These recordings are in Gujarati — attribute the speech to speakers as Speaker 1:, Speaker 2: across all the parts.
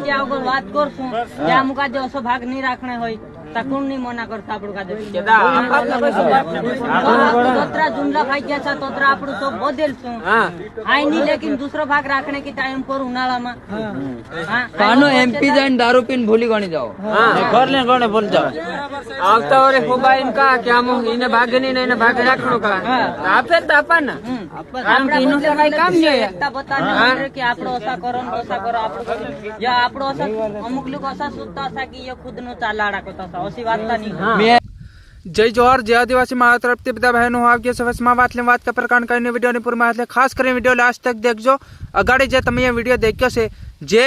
Speaker 1: જે આગળ વાત કરશું કે આ મુકા જો અસો ભાગ નહીં રાખણે હોય તા કોણ નહીં મના કરતા આપણું કાજે તોતરા જુમલા ખાઈ ગયા છે તોતરા આપણું તો બોદેલશું આઈ નહીં લેકિન दूसरो भाग રાખણે की टाइम पर ઉનાળામાં
Speaker 2: કાનો એમપી જઈને દારૂ પીને ભૂલી ગણી જાઓ
Speaker 3: ઘર ને ગણે ભૂલી જાઓ આવતા વરે હોબા એમ કા કે આમ એને ભાગ નહીં ને એને ભાગ રાખણો કા આપે તો આપા ને કારણ કે એનું કઈ કામ નહીં
Speaker 1: એકતા બતાને કે આપણો ઓસા કરો ને ઓસા કરો આપણો યા આપણો ઓસા અમુક લોકો ઓસા સુતા હતા કે એ ખુદ નો ચાલાડા કરતા હતા ઓસી વાત નહીં
Speaker 4: જય જોહર જય આદિવાસી મારા તરફથી બધા બહેનો આવજો સવસમાં વાત કે પ્રકાર કરીને વિડીયોની પૂરમાં એટલે ખાસ કરીને વિડીયો લાસ્ટ તક દેખજો અગાડી જે તમે વિડીયો દેખ્યો છે જે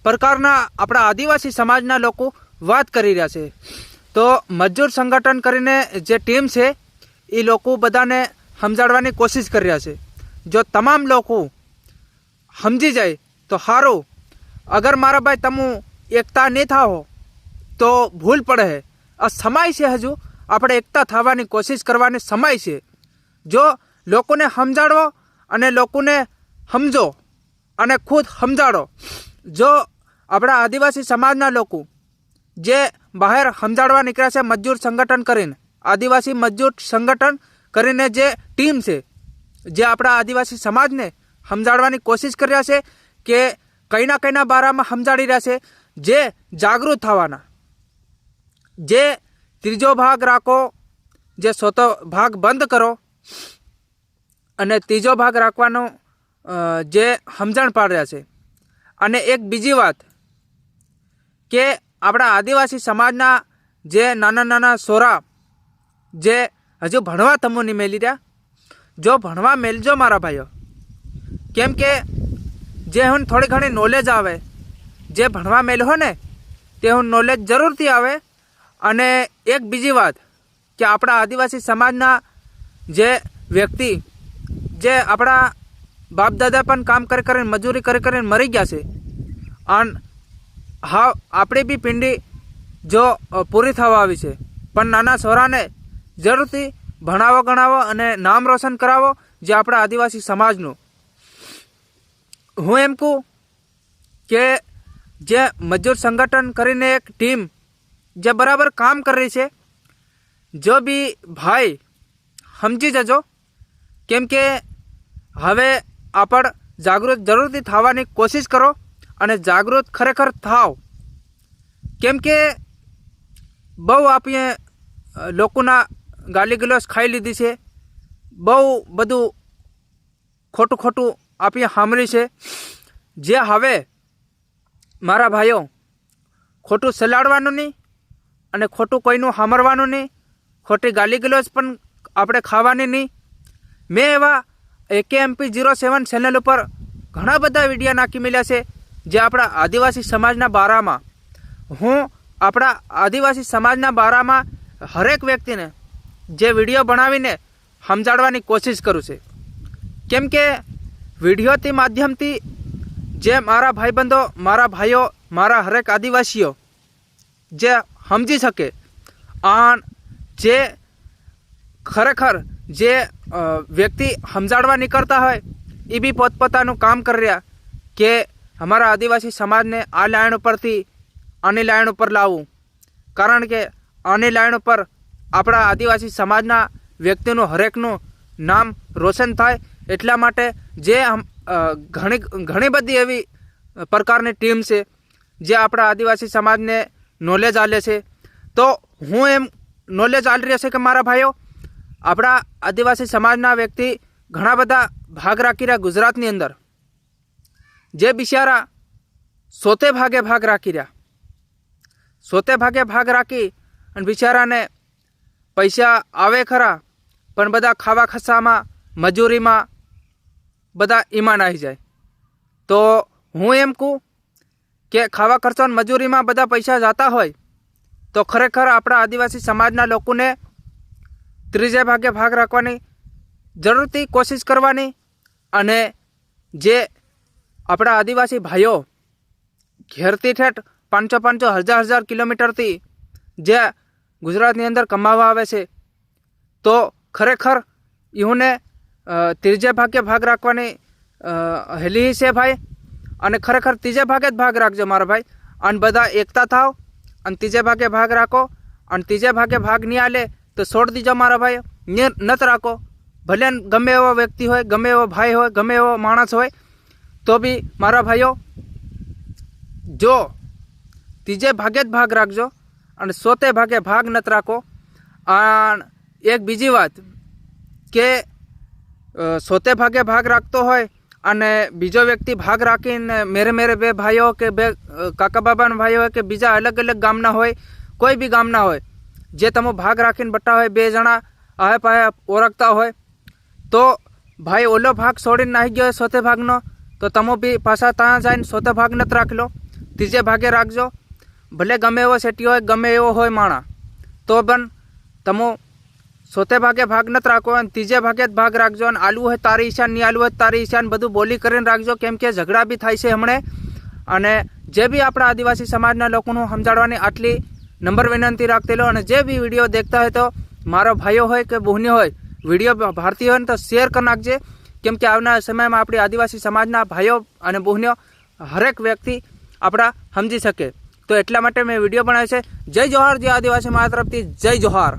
Speaker 4: પ્રકારના આપણા આદિવાસી સમાજના લોકો વાત કરી રહ્યા છે તો મજૂર સંગઠન કરીને જે ટીમ છે એ લોકો બધાને સમજાડવાની કોશિશ કરી રહ્યા છે જો તમામ લોકો સમજી જાય તો સારું અગર મારા ભાઈ તમે એકતા નહીં થાઓ તો ભૂલ પડે આ સમય છે હજુ આપણે એકતા થવાની કોશિશ કરવાની સમય છે જો લોકોને સમજાડો અને લોકોને સમજો અને ખુદ સમજાડો જો આપણા આદિવાસી સમાજના લોકો જે બહાર સમજાડવા નીકળ્યા છે મજૂર સંગઠન કરીને આદિવાસી મજૂર સંગઠન કરીને જે ટીમ છે જે આપણા આદિવાસી સમાજને સમજાડવાની કોશિશ કરી રહ્યા છે કે કઈના બારામાં સમજાડી રહ્યા છે જે જાગૃત થવાના જે ત્રીજો ભાગ રાખો જે ચોથો ભાગ બંધ કરો અને ત્રીજો ભાગ રાખવાનો જે સમજણ પાડી રહ્યા છે અને એક બીજી વાત કે આપણા આદિવાસી સમાજના જે નાના છોરા જે હજુ ભણવા તમો નહીં મેલી રહ્યા જો ભણવા મેલજો મારા ભાઈઓ કેમ કે જે હું થોડી ઘણી નોલેજ આવે જે ભણવા મેલ્યો ને તે હું નોલેજ જરૂરથી આવે અને એક બીજી વાત કે આપણા આદિવાસી સમાજના જે વ્યક્તિ જે આપણા બાપ દાદા પણ કામ કરીને મજૂરી કરીને મરી ગયા છે અને હા આપણી બી પિંડી જો પૂરી થવા આવી છે પણ નાના છોરાને જરૂરથી ભણાવો ગણાવો અને નામ રોશન કરાવો જે આપણા આદિવાસી સમાજનું હું એમ કહું કે જે મજૂર સંગઠન કરીને એક ટીમ જે બરાબર કામ કરી રહી છે જો બી ભાઈ સમજી જજો કેમ કે હવે આપણે જાગૃત જરૂરથી થવાની કોશિશ કરો અને જાગૃત ખરેખર થાવ કેમ કે બહુ આપણે લોકોના ગાલી ગલોસ ખાઈ લીધી છે બહુ બધું ખોટું આપણે સાંભળ્યું છે જે હવે મારા ભાઈઓ ખોટું સલાડવાનું નહીં અને ખોટું કોઈનું સાંભળવાનું નહીં ખોટી ગાલી ગલોચ પણ આપણે ખાવાની નહીં મેં એવા AKMP07 ચેનલ ઉપર ઘણા બધા વિડીયો નાખી મળ્યા છે જે આપણા આદિવાસી સમાજના બારામાં હું આપણા આદિવાસી સમાજના બારામાં હરેક વ્યક્તિને જે વિડીયો બનાવીને સમજાડવાની કોશિશ કરું છું કેમ કે વિડીયોથી માધ્યમથી જે મારા ભાઈબંધો મારા ભાઈઓ મારા હરેક આદિવાસીઓ જે સમજી શકે અને જે ખરેખર જે વ્યક્તિ સમજાડવા નીકળતા હોય એ બી પોતપોતાનું કામ કરી રહ્યા કે અમારા આદિવાસી સમાજને આ લાઈન ઉપરથી આની લાઈન ઉપર લાવવું કારણ કે આની લાઈન ઉપર આપણા આદિવાસી સમાજના વ્યક્તિનું હરેકનું નામ રોશન થાય એટલા માટે જે ઘણી બધી એવી પ્રકારની ટીમ છે જે આપણા આદિવાસી સમાજને નોલેજ આલે છે તો હું એમ નોલેજ આલી રહ્યો છે કે મારા ભાઈઓ આપણા આદિવાસી સમાજના વ્યક્તિ ઘણા બધા ભાગ રાખી રહ્યા ગુજરાતની અંદર જે બિચારા સોતે ભાગે ભાગ રાખી રહ્યા સોતે ભાગે ભાગ રાખી અને બિચારાને પૈસા આવે ખરા પણ બધા ખાવા ખસામાં મજૂરીમાં બધા ઈમાન આવી જાય તો હું એમ કહું કે ખાવા ખર્ચો અને મજૂરીમાં બધા પૈસા જતા હોય તો ખરેખર આપણા આદિવાસી સમાજના લોકોને ત્રીજે ભાગે ભાગ રાખવાની જરૂરથી કોશિશ કરવાની અને જે આપણા આદિવાસી ભાઈઓ ઘેરથી ઠેઠ 500 હજાર કિલોમીટરથી જે ગુજરાતની અંદર કમાવા આવે છે તો ખરેખર એઓને ત્રીજે ભાગે ભાગ રાખવાની હેલી છે ભાઈ અને ખરેખર ત્રીજે ભાગે જ ભાગ રાખજો મારા ભાઈ અને બધા એકતા થાવ અને ત્રીજે ભાગે ભાગ રાખો અને ત્રીજે ભાગે ભાગ નહીં આલે તો છોડ દીજો મારા ભાઈ, નત રાખો. ભલે ગમે એવો વ્યક્તિ હોય, ગમે એવો ભાઈ હોય, ગમે એવો માણસ હોય, તો બી મારા ભાઈઓ જો ત્રીજે ભાગે જ ભાગ રાખજો અને ચોથે ભાગે ભાગ નત રાખો. અને એક બીજી વાત કે ચોથે ભાગે ભાગ રાખતો હોય અને બીજો વ્યક્તિ ભાગ રાખીને મેરે બે ભાઈઓ કે બે કાકા બાબાના ભાઈઓ હોય કે બીજા અલગ અલગ ગામના હોય, કોઈ બી ગામના હોય, જે તમે ભાગ રાખીને બટા હોય, બે જણા આહે પાહે ઓળખતા હોય, તો ભાઈ ઓલો ભાગ છોડીને નાહી ગયો ચોથે ભાગનો, તો તમે બી પાછા ત્યાં જઈને ચોથો ભાગ નથી રાખી લો, ત્રીજે ભાગે રાખજો. ભલે ગમે એવો સેટી હોય, ગમે એવો હોય માણા, તો પણ તમે ચોથે ભાગે ભાગ નથી રાખો અને ત્રીજે ભાગે જ ભાગ રાખજો. અને આલુ હોય તારી ઈશાન, નહીં આલુ હોય તારી ઈશાન, બધું બોલી કરીને રાખજો, કેમ કે ઝઘડા બી થાય છે હમણે. અને જે બી આપણા આદિવાસી સમાજના લોકોનું સમજાડવાની આટલી નંબર વિનંતી રાખતેલો. અને જે બી વિડીયો દેખતા હોય તો મારો ભાઈઓ હોય કે બહેનો હોય, વિડીયો ભારતીય હોય ને તો શેર કરી નાખજે, કેમ કે આવનારા સમયમાં આપણી આદિવાસી સમાજના ભાઈઓ અને બહેનો હરેક વ્યક્તિ આપણા સમજી શકે. તો એટલા માટે મેં વિડીયો બનાવ્યો છે. જય જોહાર, જય આદિવાસી મારા તરફથી જય જોહાર.